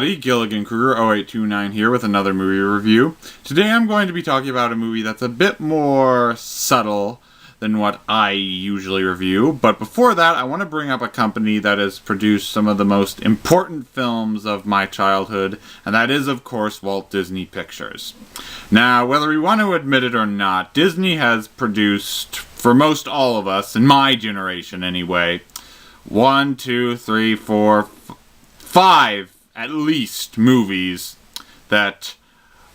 everybody, Gilligan Kruger 0829 here with another movie review. Today I'm going to be talking about a movie that's a bit more subtle than what I usually review, but before that I want to bring up a company that has produced some of the most important films of my childhood, and that is of course Walt Disney Pictures. Now, whether we want to admit it or not, Disney has produced, for most all of us, in my generation anyway, 1, 2, 3, 4, 5 at least movies that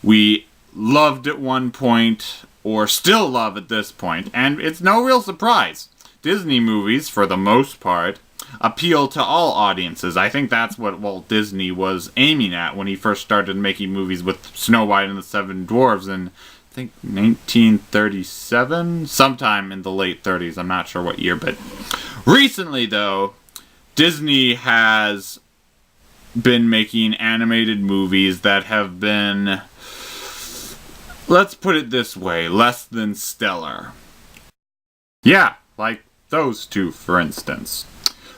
we loved at one point or still love at this point, and it's no real surprise. Disney movies, for the most part, appeal to all audiences. I think that's what Walt Disney was aiming at when he first started making movies with Snow White and the Seven Dwarfs in, I think, 1937? Sometime in the late 30s, I'm not sure what year, but recently, though, Disney has been making animated movies that have been, let's put it this way, less than stellar. Yeah, like those two, for instance.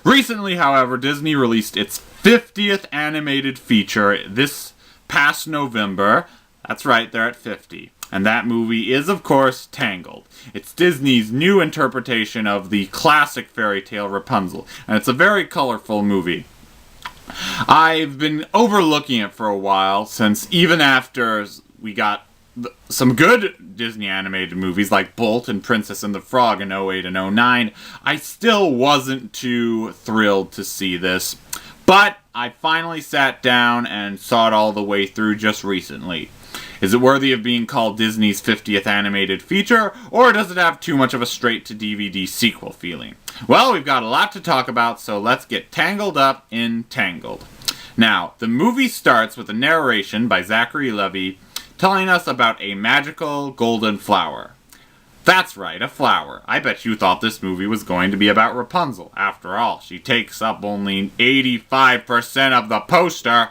Recently, however, Disney released its 50th animated feature this past November. That's right, they're at 50. And that movie is, of course, Tangled. It's Disney's new interpretation of the classic fairy tale Rapunzel, and it's a very colorful movie. I've been overlooking it for a while, since even after we got some good Disney animated movies like Bolt and Princess and the Frog in 08 and 09, I still wasn't too thrilled to see this. But I finally sat down and saw it all the way through just recently. Is it worthy of being called Disney's 50th animated feature, or does it have too much of a straight-to-DVD sequel feeling? Well, we've got a lot to talk about, so let's get tangled up in Tangled. Now, the movie starts with a narration by Zachary Levi telling us about a magical golden flower. That's right, a flower. I bet you thought this movie was going to be about Rapunzel. After all, she takes up only 85% of the poster.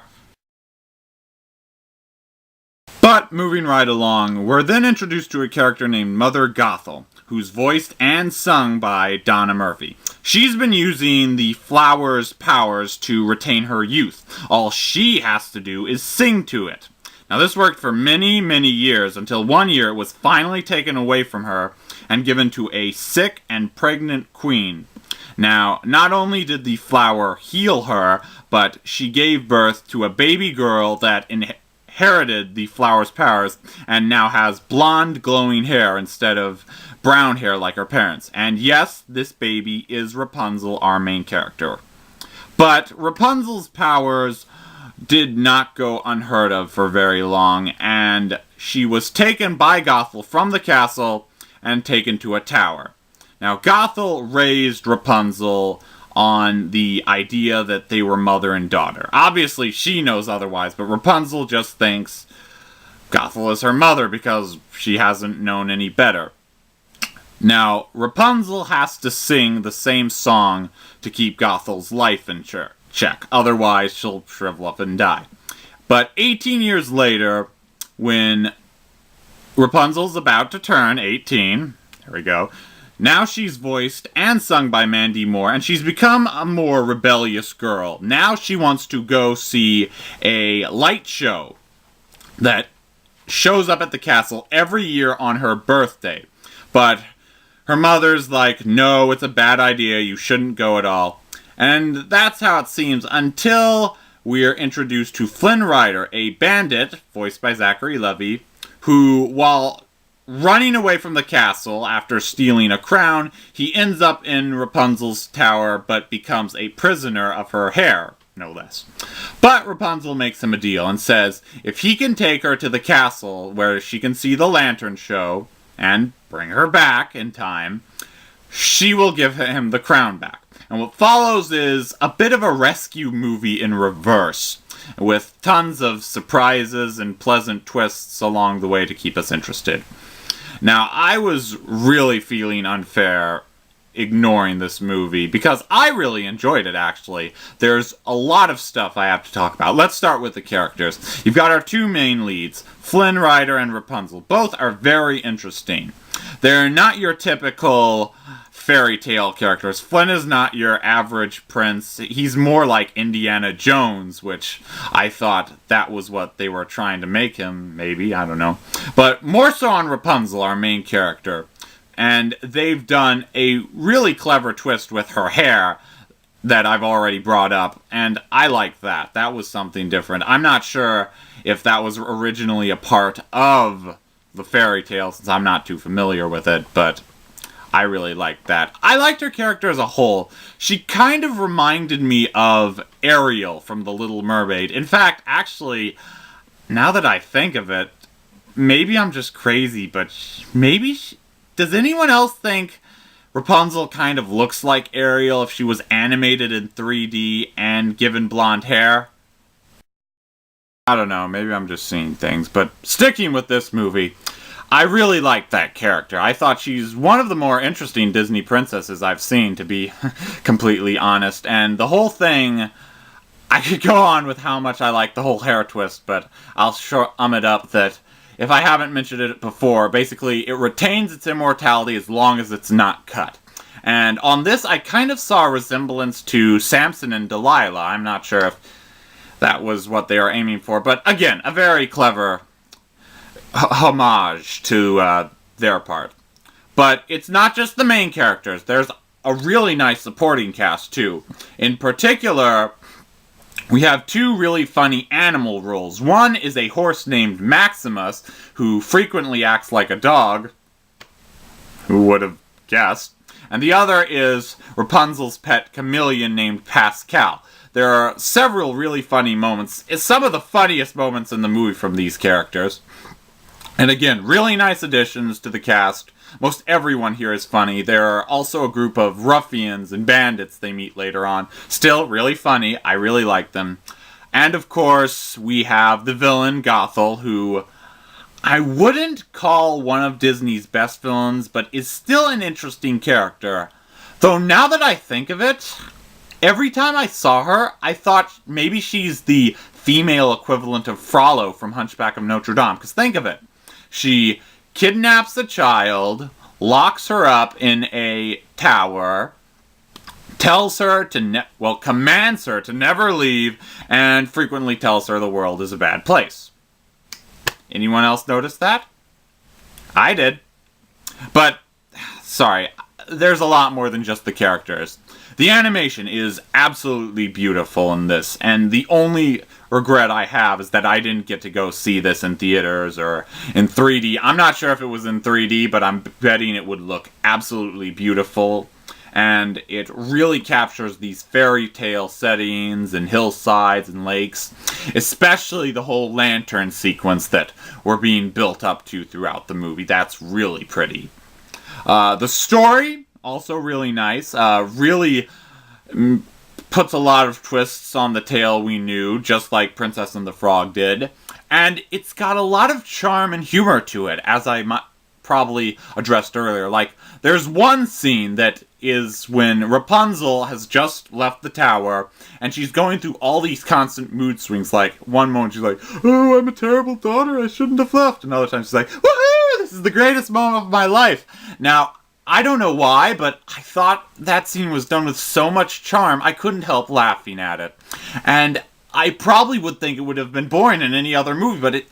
But, moving right along, we're then introduced to a character named Mother Gothel, who's voiced and sung by Donna Murphy. She's been using the flower's powers to retain her youth. All she has to do is sing to it. Now, this worked for many, many years, until one year it was finally taken away from her and given to a sick and pregnant queen. Now, not only did the flower heal her, but she gave birth to a baby girl that inherited the flower's powers and now has blonde glowing hair instead of brown hair like her parents. And yes, this baby is Rapunzel, our main character. But Rapunzel's powers did not go unheard of for very long, and she was taken by Gothel from the castle and taken to a tower. Now, Gothel raised Rapunzel on the idea that they were mother and daughter. Obviously, she knows otherwise, but Rapunzel just thinks Gothel is her mother because she hasn't known any better. Now, Rapunzel has to sing the same song to keep Gothel's life in check. Otherwise, she'll shrivel up and die. But 18 years later, when Rapunzel's about to turn 18, there we go, now she's voiced and sung by Mandy Moore, and she's become a more rebellious girl. Now she wants to go see a light show that shows up at the castle every year on her birthday. But her mother's like, no, it's a bad idea, you shouldn't go at all. And that's how it seems until we're introduced to Flynn Rider, a bandit, voiced by Zachary Levi, who, while running away from the castle after stealing a crown, he ends up in Rapunzel's tower but becomes a prisoner of her hair, no less. But Rapunzel makes him a deal and says if he can take her to the castle where she can see the lantern show and bring her back in time, she will give him the crown back. And what follows is a bit of a rescue movie in reverse, with tons of surprises and pleasant twists along the way to keep us interested. Now, I was really feeling unfair ignoring this movie, because I really enjoyed it, actually. There's a lot of stuff I have to talk about. Let's start with the characters. You've got our two main leads, Flynn Rider and Rapunzel. Both are very interesting. They're not your typical fairy tale characters. Flynn is not your average prince. He's more like Indiana Jones, which I thought that was what they were trying to make him, maybe, I don't know. But more so on Rapunzel, our main character. And they've done a really clever twist with her hair that I've already brought up, and I like that. That was something different. I'm not sure if that was originally a part of the fairy tale, since I'm not too familiar with it, but I really liked that. I liked her character as a whole. She kind of reminded me of Ariel from The Little Mermaid. In fact, actually, now that I think of it, maybe I'm just crazy, but maybe... Does anyone else think Rapunzel kind of looks like Ariel if she was animated in 3D and given blonde hair? I don't know, maybe I'm just seeing things, but sticking with this movie, I really liked that character. I thought she's one of the more interesting Disney princesses I've seen, to be completely honest, and the whole thing, I could go on with how much I like the whole hair twist, but I'll sum it up that if I haven't mentioned it before, basically it retains its immortality as long as it's not cut. And on this, I kind of saw a resemblance to Samson and Delilah. I'm not sure if that was what they are aiming for, but again, a very clever homage to their part. But it's not just the main characters. There's a really nice supporting cast, too. In particular, we have two really funny animal roles. One is a horse named Maximus, who frequently acts like a dog. Who would have guessed? And the other is Rapunzel's pet chameleon named Pascal. There are several really funny moments. It's some of the funniest moments in the movie from these characters. And again, really nice additions to the cast. Most everyone here is funny. There are also a group of ruffians and bandits they meet later on. Still really funny. I really like them. And of course, we have the villain, Gothel, who I wouldn't call one of Disney's best villains, but is still an interesting character. Though now that I think of it, every time I saw her, I thought maybe she's the female equivalent of Frollo from Hunchback of Notre Dame. Because think of it. She kidnaps a child, locks her up in a tower, tells her to commands her to never leave, and frequently tells her the world is a bad place. Anyone else notice that? I did. But, sorry, there's a lot more than just the characters. The animation is absolutely beautiful in this, and the only regret I have is that I didn't get to go see this in theaters or in 3D. I'm not sure if it was in 3D, but I'm betting it would look absolutely beautiful. And it really captures these fairy tale settings and hillsides and lakes, especially the whole lantern sequence that we're being built up to throughout the movie. That's really pretty. The story, also really nice. Really puts a lot of twists on the tale we knew, just like Princess and the Frog did. And it's got a lot of charm and humor to it, as I probably addressed earlier. Like, there's one scene that is when Rapunzel has just left the tower, and she's going through all these constant mood swings. Like, one moment she's like, oh, I'm a terrible daughter, I shouldn't have left. Another time she's like, woohoo, this is the greatest moment of my life. Now, I don't know why, but I thought that scene was done with so much charm, I couldn't help laughing at it. And I probably would think it would have been boring in any other movie, but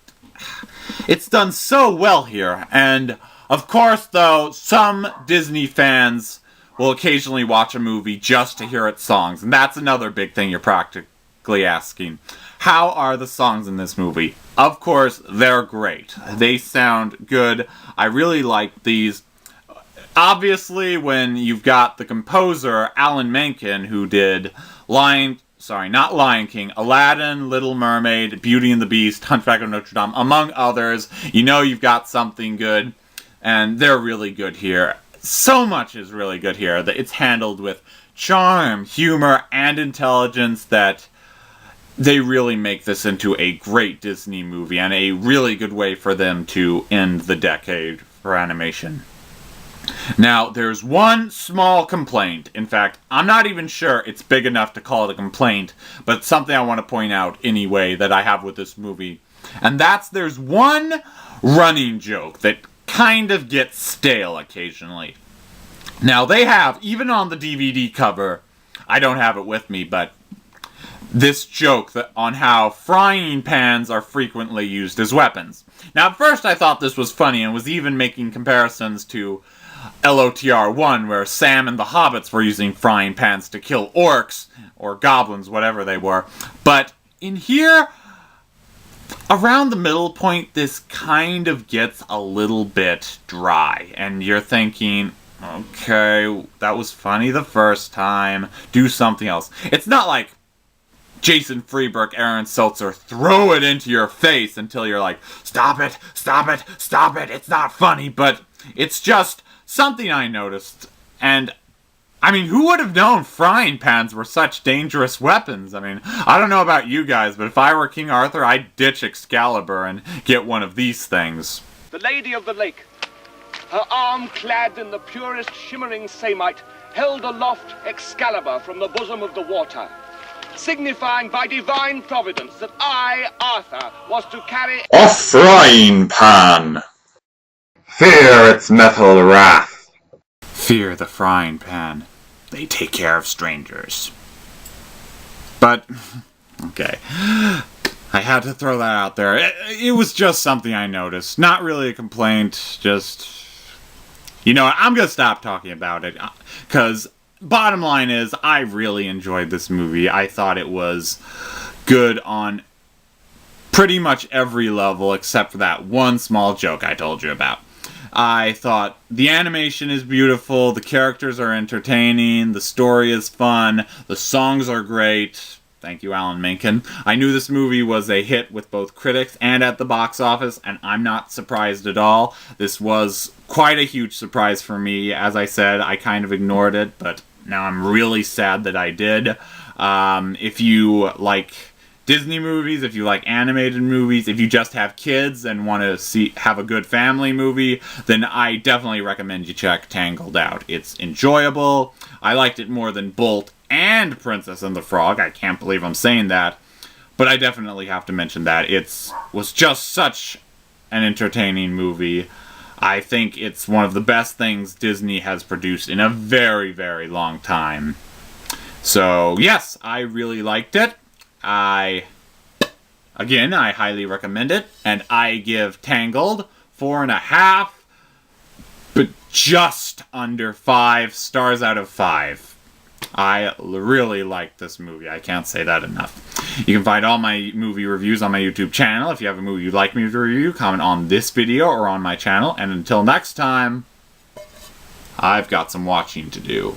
it's done so well here. And, of course, though, some Disney fans will occasionally watch a movie just to hear its songs. And that's another big thing you're practically asking. How are the songs in this movie? Of course, they're great. They sound good. I really like these. Obviously, when you've got the composer, Alan Menken, who did not Lion King, Aladdin, Little Mermaid, Beauty and the Beast, Hunchback of Notre Dame, among others, you know you've got something good, and they're really good here. So much is really good here that it's handled with charm, humor, and intelligence that they really make this into a great Disney movie, and a really good way for them to end the decade for animation. Now, there's one small complaint. In fact, I'm not even sure it's big enough to call it a complaint, but it's something I want to point out anyway that I have with this movie. And that's there's one running joke that kind of gets stale occasionally. Now, they have, even on the DVD cover, I don't have it with me, but this joke on how frying pans are frequently used as weapons. Now, at first I thought this was funny and was even making comparisons to LOTR 1, where Sam and the hobbits were using frying pans to kill orcs, or goblins, whatever they were. But in here, around the middle point, this kind of gets a little bit dry, and you're thinking, okay, that was funny the first time, do something else. It's not like Jason Freeberg, Aaron Seltzer throw it into your face until you're like, stop it, stop it, stop it, it's not funny, but it's just something I noticed. And I mean, who would have known frying pans were such dangerous weapons? I mean, I don't know about you guys, but if I were King Arthur, I'd ditch Excalibur and get one of these things. The Lady of the Lake, her arm clad in the purest shimmering samite, held aloft Excalibur from the bosom of the water, signifying by divine providence that I, Arthur, was to carry a frying pan. Fear its metal wrath. Fear the frying pan. They take care of strangers. But, okay. I had to throw that out there. It was just something I noticed. Not really a complaint, just... You know what, I'm gonna stop talking about it, because bottom line is, I really enjoyed this movie. I thought it was good on pretty much every level, except for that one small joke I told you about. I thought the animation is beautiful, the characters are entertaining, the story is fun, the songs are great. Thank you, Alan Menken. I knew this movie was a hit with both critics and at the box office, and I'm not surprised at all. This was quite a huge surprise for me. As I said, I kind of ignored it, but now I'm really sad that I did. If you like Disney movies, if you like animated movies, if you just have kids and want to have a good family movie, then I definitely recommend you check Tangled out. It's enjoyable. I liked it more than Bolt and Princess and the Frog. I can't believe I'm saying that, but I definitely have to mention that. It was just such an entertaining movie. I think it's one of the best things Disney has produced in a very, very long time. So, yes, I really liked it. Again, I highly recommend it, and I give Tangled 4.5, but just under 5 stars out of 5. I really like this movie. I can't say that enough. You can find all my movie reviews on my YouTube channel. If you have a movie you'd like me to review, comment on this video or on my channel. And until next time, I've got some watching to do.